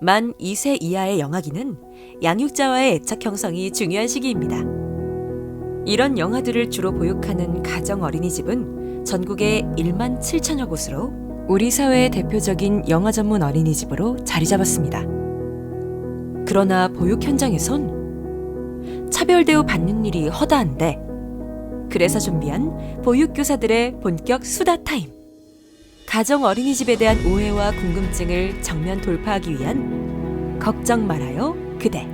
만 2세 이하의 영아기는 양육자와의 애착 형성이 중요한 시기입니다. 이런 영아들을 주로 보육하는 가정 어린이집은 전국에 1만 7천여 곳으로 우리 사회의 대표적인 영아 전문 어린이집으로 자리 잡았습니다. 그러나 보육 현장에선 차별 대우 받는 일이 허다한데, 그래서 준비한 보육교사들의 본격 수다 타임. 가정 어린이집에 대한 오해와 궁금증을 정면 돌파하기 위한 걱정 말아요 그대.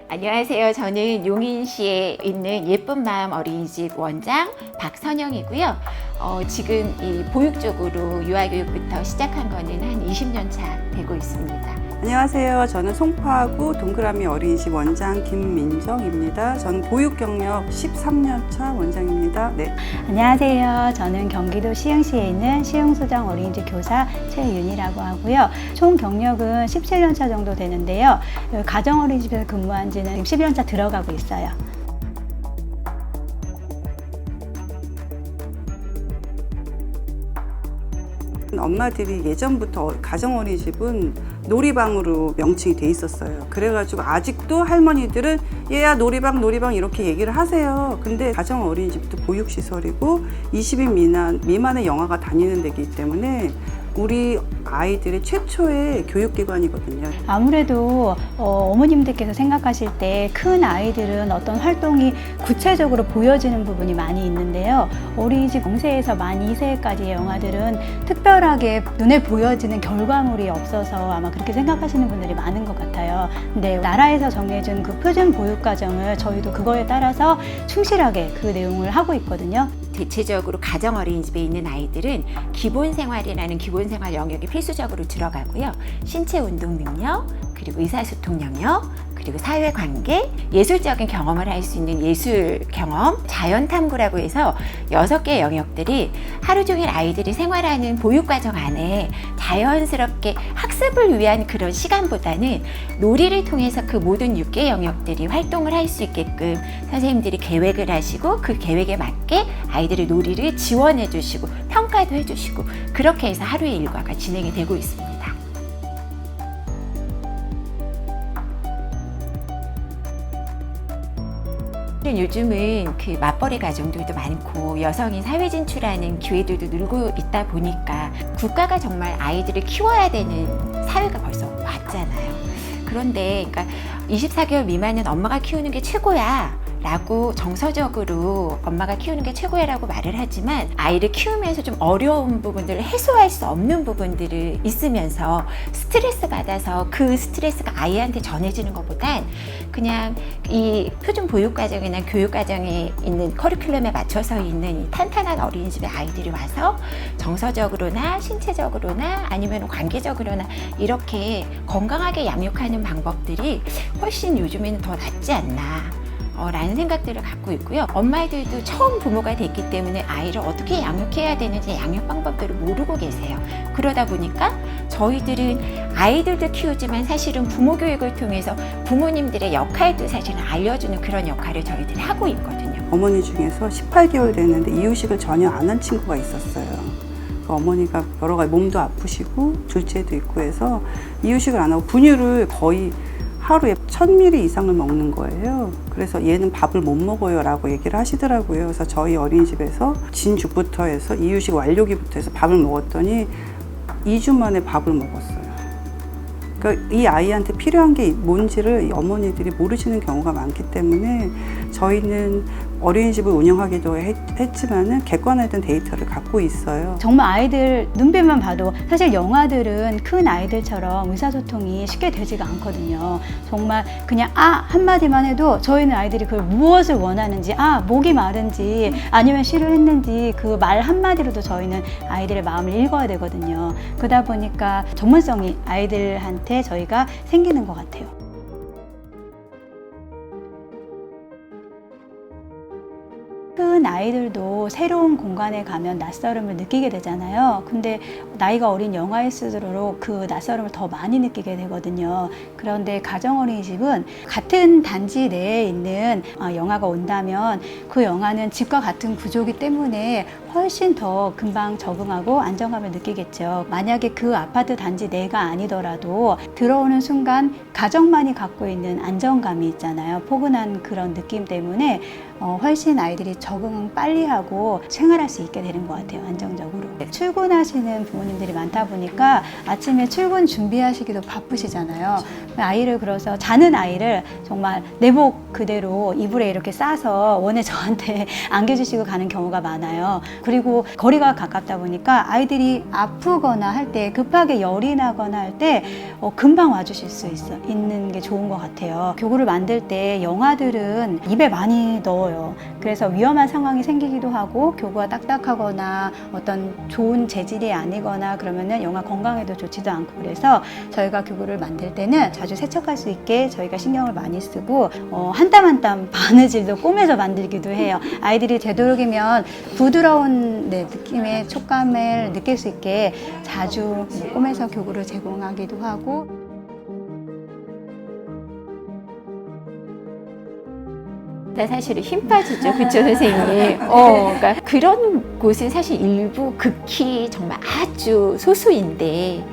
안녕하세요. 저는 용인시에 있는 예쁜 마음 어린이집 원장 박선영이고요. 지금 이 보육 쪽으로 유아교육부터 시작한 거는 한 20년 차 되고 있습니다. 안녕하세요. 저는 송파구 동그라미 어린이집 원장 김민정입니다. 저는 보육 경력 13년 차 원장입니다. 네. 안녕하세요. 저는 경기도 시흥시에 있는 시흥소정 어린이집 교사 최윤이라고 하고요. 총 경력은 17년 차 정도 되는데요. 가정 어린이집에서 근무한 지는 11년 차 들어가고 있어요. 엄마들이 예전부터 가정 어린이집은 놀이방으로 명칭이 돼 있었어요. 그래가지고 아직도 할머니들은 얘야 놀이방 이렇게 얘기를 하세요. 근데 가정 어린이집도 보육시설이고 20인 미만의 영아가 다니는 데이기 때문에 우리 아이들의 최초의 교육기관이거든요. 아무래도 어머님들께서 생각하실 때 큰 아이들은 어떤 활동이 구체적으로 보여지는 부분이 많이 있는데요. 어린이집 0세에서 만 2세까지의 영아들은 특별하게 눈에 보여지는 결과물이 없어서 아마 그렇게 생각하시는 분들이 많은 것 같아요. 근데 나라에서 정해준 그 표준 보육과정을 저희도 그거에 따라서 충실하게 그 내용을 하고 있거든요. 대체적으로 가정 어린이집에 있는 아이들은 기본생활이라는 기본생활 영역이 필수적으로 들어가고요. 신체 운동 능력, 그리고 의사소통 영역, 그리고 사회관계, 예술적인 경험을 할 수 있는 예술 경험, 자연탐구라고 해서 6개의 영역들이 하루 종일 아이들이 생활하는 보육과정 안에 자연스럽게 학습을 위한 그런 시간보다는 놀이를 통해서 그 모든 6개 영역들이 활동을 할 수 있게끔 선생님들이 계획을 하시고 그 계획에 맞게 아이들의 놀이를 지원해 주시고 평가도 해 주시고 그렇게 해서 하루의 일과가 진행이 되고 있습니다. 요즘은 그 맞벌이 가정들도 많고 여성이 사회 진출하는 기회들도 늘고 있다 보니까 국가가 정말 아이들을 키워야 되는 사회가 벌써 왔잖아요. 그런데 그러니까 24개월 미만은 엄마가 키우는 게 최고야 라고 정서적으로 엄마가 키우는 게 최고야 라고 말을 하지만 아이를 키우면서 좀 어려운 부분들을 해소할 수 없는 부분들이 있으면서 스트레스 받아서 그 스트레스가 아이한테 전해지는 것보단 그냥 이 표준 보육과정이나 교육과정에 있는 커리큘럼에 맞춰서 있는 이 탄탄한 어린이집에 아이들이 와서 정서적으로나 신체적으로나 아니면 관계적으로나 이렇게 건강하게 양육하는 방법들이 훨씬 요즘에는 더 낫지 않나 라는 생각들을 갖고 있고요. 엄마들도 처음 부모가 됐기 때문에 아이를 어떻게 양육해야 되는지 양육 방법들을 모르고 계세요. 그러다 보니까 저희들은 아이들도 키우지만 사실은 부모 교육을 통해서 부모님들의 역할도 사실은 알려주는 그런 역할을 저희들이 하고 있거든요. 어머니 중에서 18개월 됐는데 이유식을 전혀 안 한 친구가 있었어요. 그 어머니가 여러 가지 몸도 아프시고 둘째도 있고 해서 이유식을 안 하고 분유를 거의 하루에 1000ml 이상을 먹는 거예요. 그래서 얘는 밥을 못 먹어요 라고 얘기를 하시더라고요. 그래서 저희 어린이집에서 진죽부터 해서 이유식 완료기부터 해서 밥을 먹었더니 2주 만에 밥을 먹었어요. 그러니까 이 아이한테 필요한 게 뭔지를 이 어머니들이 모르시는 경우가 많기 때문에 저희는 어린이집을 운영하기도 했지만은 객관화된 데이터를 갖고 있어요. 정말 아이들 눈빛만 봐도 사실 영아들은 큰 아이들처럼 의사소통이 쉽게 되지가 않거든요. 정말 그냥 한마디만 해도 저희는 아이들이 그걸 무엇을 원하는지 목이 마른지 아니면 싫어했는지 그 말 한마디로도 저희는 아이들의 마음을 읽어야 되거든요. 그러다 보니까 전문성이 아이들한테 저희가 생기는 것 같아요. 큰 아이들도 새로운 공간에 가면 낯설음을 느끼게 되잖아요. 근데 나이가 어린 영아일수록 그 낯설음을 더 많이 느끼게 되거든요. 그런데 가정어린이집은 같은 단지 내에 있는 영아가 온다면 그 영아는 집과 같은 구조이기 때문에 훨씬 더 금방 적응하고 안정감을 느끼겠죠. 만약에 그 아파트 단지 내가 아니더라도 들어오는 순간 가정만이 갖고 있는 안정감이 있잖아요. 포근한 그런 느낌 때문에 훨씬 아이들이 적응을 빨리 하고 생활할 수 있게 되는 것 같아요. 안정적으로. 출근하시는 부모님들이 많다 보니까 아침에 출근 준비하시기도 바쁘시잖아요. 아이를 그래서 자는 아이를 정말 내복 그대로 이불에 이렇게 싸서 원에 저한테 안겨주시고 가는 경우가 많아요. 그리고 거리가 가깝다 보니까 아이들이 아프거나 할 때 급하게 열이 나거나 할 때 금방 와주실 수 있는 게 좋은 것 같아요. 교구를 만들 때 영아들은 입에 많이 넣어요. 그래서 위험한 상황이 생기기도 하고 교구가 딱딱하거나 어떤 좋은 재질이 아니거나 그러면은 영아 건강에도 좋지도 않고 그래서 저희가 교구를 만들 때는 자주 세척할 수 있게 저희가 신경을 많이 쓰고 한 땀 한 땀 바느질도 꼬매서 만들기도 해요. 아이들이 되도록이면 부드러운 느낌의 촉감을 느낄 수 있게 자주 꼬매서 교구를 제공하기도 하고 사실은 힘 빠지죠. 그쵸, 선생님? 그러니까 그런 곳은 사실 일부 극히 정말 아주 소수인데,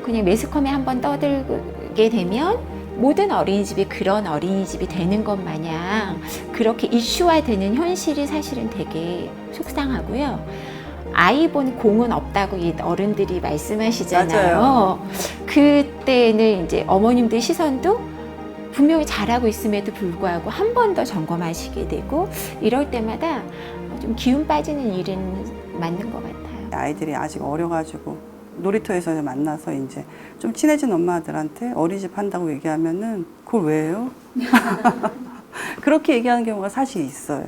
그냥 매스컴에 한번 떠들게 되면 모든 어린이집이 그런 어린이집이 되는 것 마냥 그렇게 이슈화되는 현실이 사실은 되게 속상하고요. 아이 본 공은 없다고 어른들이 말씀하시잖아요. 맞아요. 그때는 이제 어머님들 시선도 분명히 잘하고 있음에도 불구하고 한 번 더 점검하시게 되고 이럴 때마다 좀 기운 빠지는 일은 맞는 것 같아요. 아이들이 아직 어려가지고 놀이터에서 만나서 이제 좀 친해진 엄마들한테 어린이집 한다고 얘기하면은 그걸 왜 해요? 그렇게 얘기하는 경우가 사실 있어요.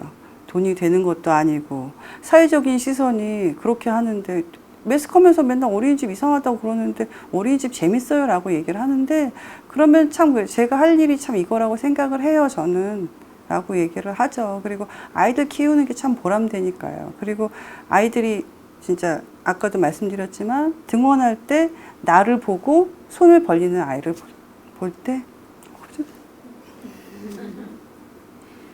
돈이 되는 것도 아니고 사회적인 시선이 그렇게 하는데 매스컴에서 맨날 어린이집 이상하다고 그러는데 어린이집 재밌어요 라고 얘기를 하는데 그러면 참 제가 할 일이 참 이거라고 생각을 해요 저는 라고 얘기를 하죠. 그리고 아이들 키우는 게 참 보람되니까요. 그리고 아이들이 진짜 아까도 말씀드렸지만 등원할 때 나를 보고 손을 벌리는 아이를 볼 때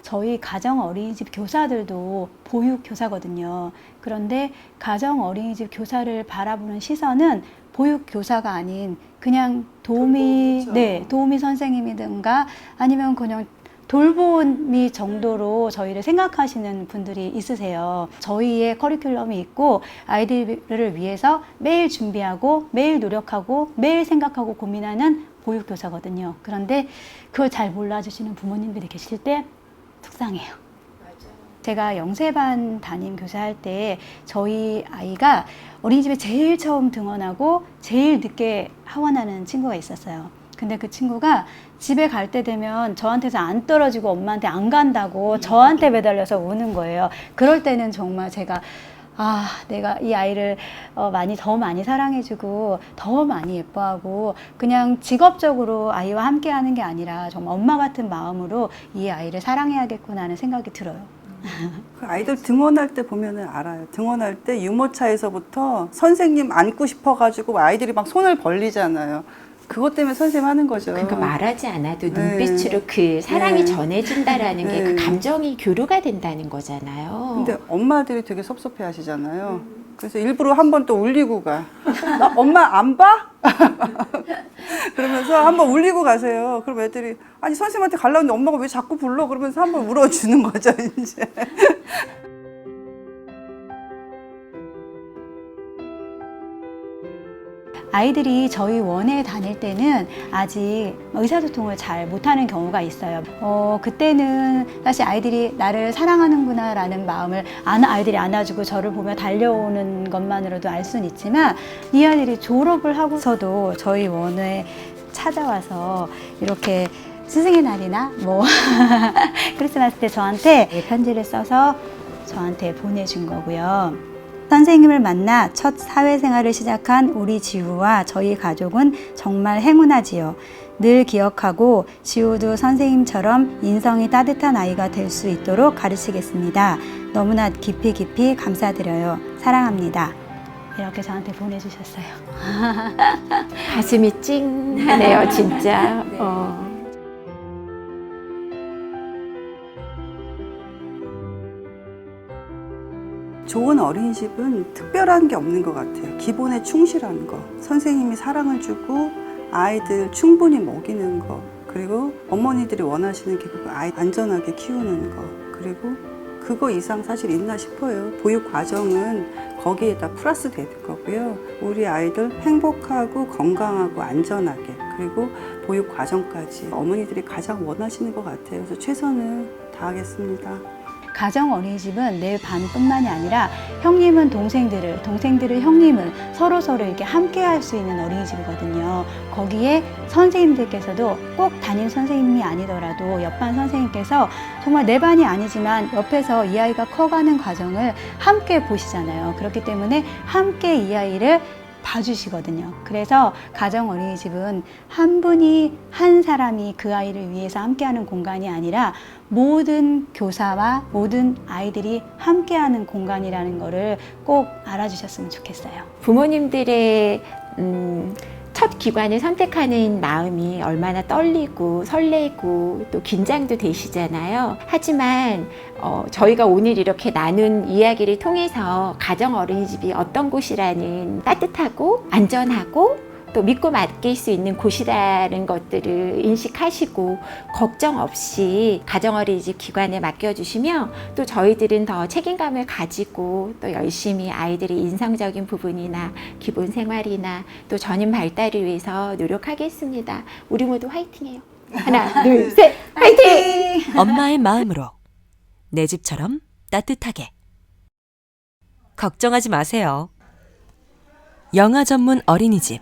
저희 가정 어린이집 교사들도 보육 교사거든요. 그런데 가정 어린이집 교사를 바라보는 시선은 보육 교사가 아닌 그냥 도우미, 그렇죠. 네, 도우미 선생님이든가 아니면 그냥 돌보미 정도로 저희를 생각하시는 분들이 있으세요. 저희의 커리큘럼이 있고 아이들을 위해서 매일 준비하고 매일 노력하고 매일 생각하고 고민하는 보육 교사거든요. 그런데 그걸 잘 몰라주시는 부모님들이 계실 때 속상해요. 제가 영세반 담임 교사할 때 저희 아이가 어린이집에 제일 처음 등원하고 제일 늦게 하원하는 친구가 있었어요. 근데 그 친구가 집에 갈 때 되면 저한테서 안 떨어지고 엄마한테 안 간다고 저한테 매달려서 우는 거예요. 그럴 때는 정말 제가 내가 이 아이를 더 많이 사랑해주고 더 많이 예뻐하고 그냥 직업적으로 아이와 함께 하는 게 아니라 정말 엄마 같은 마음으로 이 아이를 사랑해야겠구나 하는 생각이 들어요. 그 아이들 등원할 때 보면은 알아요. 등원할 때 유모차에서부터 선생님 안고 싶어가지고 아이들이 막 손을 벌리잖아요. 그것 때문에 선생님 하는 거죠. 그러니까 말하지 않아도 네. 눈빛으로 그 사랑이 네. 전해진다라는 게 그 네. 감정이 교류가 된다는 거잖아요. 근데 엄마들이 되게 섭섭해 하시잖아요. 그래서 일부러 한 번 또 울리고 가. 나 엄마 안 봐? 그러면서 한 번 울리고 가세요. 그럼 애들이 아니 선생님한테 가려고 했는데 엄마가 왜 자꾸 불러? 그러면서 한 번 울어주는 거죠 이제. 아이들이 저희 원에 다닐 때는 아직 의사소통을 잘 못하는 경우가 있어요. 그때는 사실 아이들이 나를 사랑하는구나 라는 마음을 아이들이 안아주고 저를 보며 달려오는 것만으로도 알 수는 있지만 이 아이들이 졸업을 하고서도 저희 원에 찾아와서 이렇게 스승의 날이나 크리스마스 때 저한테 편지를 써서 저한테 보내준 거고요. 선생님을 만나 첫 사회생활을 시작한 우리 지우와 저희 가족은 정말 행운하지요. 늘 기억하고 지우도 선생님처럼 인성이 따뜻한 아이가 될 수 있도록 가르치겠습니다. 너무나 깊이 감사드려요. 사랑합니다. 이렇게 저한테 보내주셨어요. 가슴이 찡하네요, 진짜. 좋은 어린이집은 특별한 게 없는 것 같아요. 기본에 충실한 거, 선생님이 사랑을 주고 아이들 충분히 먹이는 거, 그리고 어머니들이 원하시는 게 그거 아이 안전하게 키우는 거, 그리고 그거 이상 사실 있나 싶어요. 보육 과정은 거기에다 플러스 되는 거고요. 우리 아이들 행복하고 건강하고 안전하게, 그리고 보육 과정까지 어머니들이 가장 원하시는 것 같아요. 그래서 최선을 다하겠습니다. 가정 어린이집은 내 반뿐만이 아니라 형님은 동생들을, 동생들은 형님을 서로 이렇게 함께 할 수 있는 어린이집이거든요. 거기에 선생님들께서도 꼭 담임 선생님이 아니더라도 옆반 선생님께서 정말 내 반이 아니지만 옆에서 이 아이가 커가는 과정을 함께 보시잖아요. 그렇기 때문에 함께 이 아이를 봐주시거든요. 그래서 가정 어린이집은 한 분이, 한 사람이 그 아이를 위해서 함께하는 공간이 아니라 모든 교사와 모든 아이들이 함께하는 공간이라는 거를 꼭 알아주셨으면 좋겠어요. 부모님들의 첫 기관을 선택하는 마음이 얼마나 떨리고 설레고 또 긴장도 되시잖아요. 하지만 저희가 오늘 이렇게 나눈 이야기를 통해서 가정 어린이집이 어떤 곳이라는 따뜻하고 안전하고 또 믿고 맡길 수 있는 곳이라는 것들을 인식하시고 걱정 없이 가정 어린이집 기관에 맡겨주시면 또 저희들은 더 책임감을 가지고 또 열심히 아이들의 인성적인 부분이나 기본 생활이나 또 전인 발달을 위해서 노력하겠습니다. 우리 모두 화이팅해요. 하나, 둘, 셋, 화이팅! 엄마의 마음으로 내 집처럼 따뜻하게. 걱정하지 마세요. 영아 전문 어린이집.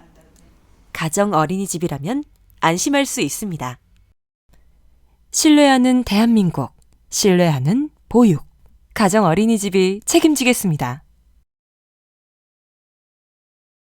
가정 어린이집이라면 안심할 수 있습니다. 신뢰하는 대한민국, 신뢰하는 보육. 가정 어린이집이 책임지겠습니다.